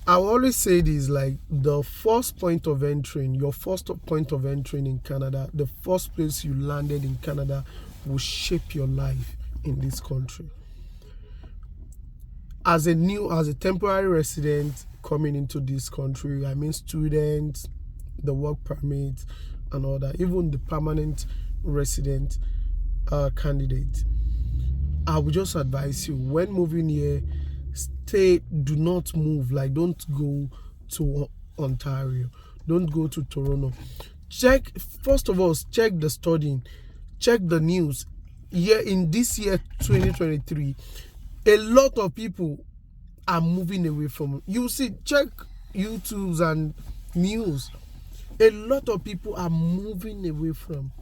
I always say this, like the first point of entering, your first point of entering in Canada, the first place you landed in Canada will shape your life in this country. As a temporary resident coming into this country, I mean students, the work permit and all that, even the permanent resident candidate, I would just advise you, when moving here, do not move. Like, don't go to Ontario, don't go to Toronto. First of all, check the studying, check the news. Here in this year 2023, a lot of people are moving away from, you see, check YouTube's and news. A lot of people are moving away from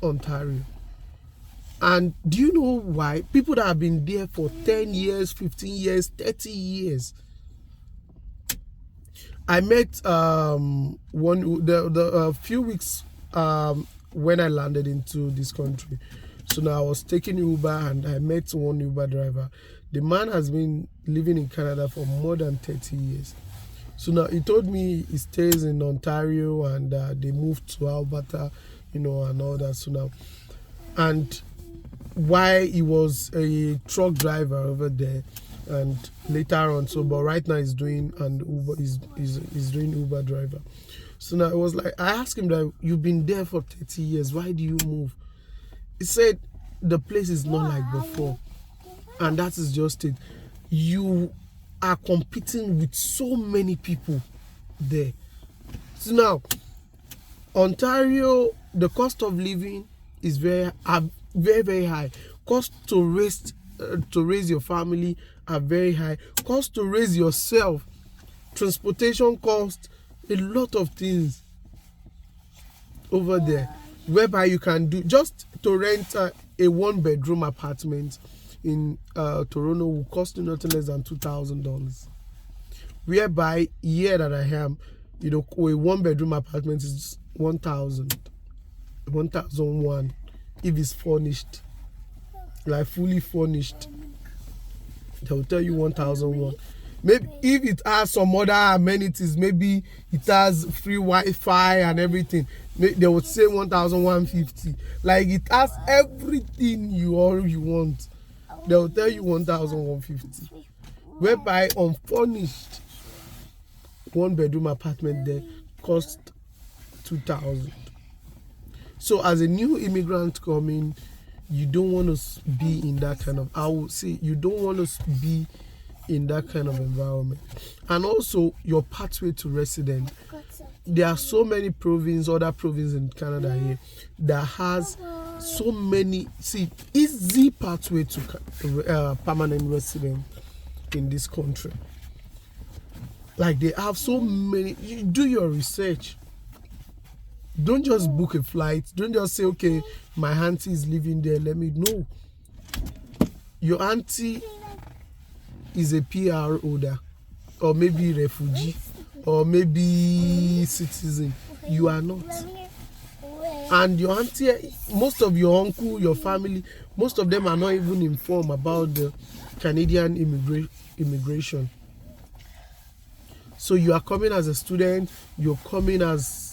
Ontario. And do you know why? People that have been there for 10 years, 15 years, 30 years. I met a few weeks when I landed into this country. So now I was taking Uber and I met one Uber driver. The man has been living in Canada for more than 30 years. So now he told me he stays in Ontario and they moved to Alberta, and all that. So now, and why he was a truck driver over there, and later on, but right now he's doing he's doing Uber driver. So now it was like, I asked him that, you've been there for 30 years, why do you move? He said the place is not like before, and that is just it. You are competing with so many people there. So now, Ontario, the cost of living is very, very high. Cost to raise your family are very high. Cost to raise yourself, transportation cost, a lot of things over there, whereby you can do, just to rent a 1-bedroom apartment in Toronto will cost you nothing less than $2,000. Whereby here that I am, a 1-bedroom apartment is 1,001 if it's furnished, like fully furnished. They will tell you 1,001. Maybe if it has some other amenities, maybe it has free Wi-Fi and everything, they would say 1,150. Like, it has everything you want. They will tell you 1,150. Whereby unfurnished 1-bedroom apartment there cost 2,000. So as a new immigrant coming, you don't want to be in that kind of, I would say, you don't want to be in that kind of environment. And also your pathway to resident. There are so many other provinces in Canada here that has so many, easy pathway to permanent resident in this country. Like, they have so many. You do your research. Don't just book a flight. Don't just say, okay, my auntie is living there, let me know. Your auntie is a PR holder, or maybe refugee, or maybe citizen. You are not. And your auntie, most of your uncle, your family, most of them are not even informed about the Canadian immigration. So you are coming as a student, you're coming as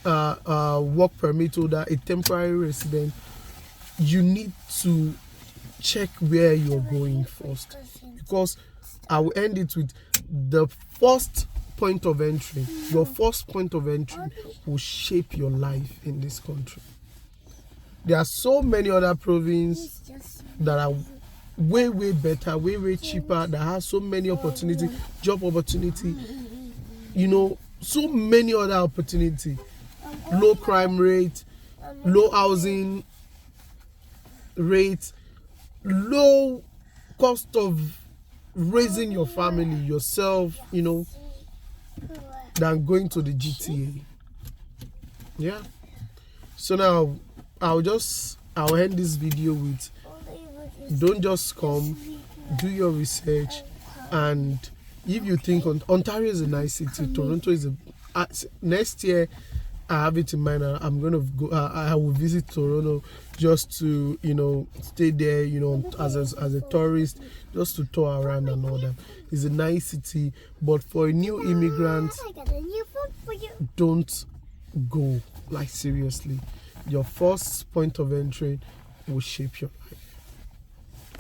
work permit holder, a temporary resident. You need to check where you're going first, because I will end it with the first point of entry. Your first point of entry will shape your life in this country. There are so many other provinces that are way better, way cheaper, that has so many opportunity, job opportunity, so many other opportunity, low crime rate, low housing rate, low cost of raising your family yourself, than going to the GTA. Yeah. So now I'll end this video with, don't just come, do your research, and if you think Ontario is a nice city, Toronto is next year I have it in mind. I'm gonna go. I will visit Toronto just to, stay there, as a tourist, just to tour around and all that. It's a nice city, but for a new immigrant, I got a new phone for you. don't go. Like seriously, your first point of entry will shape your life.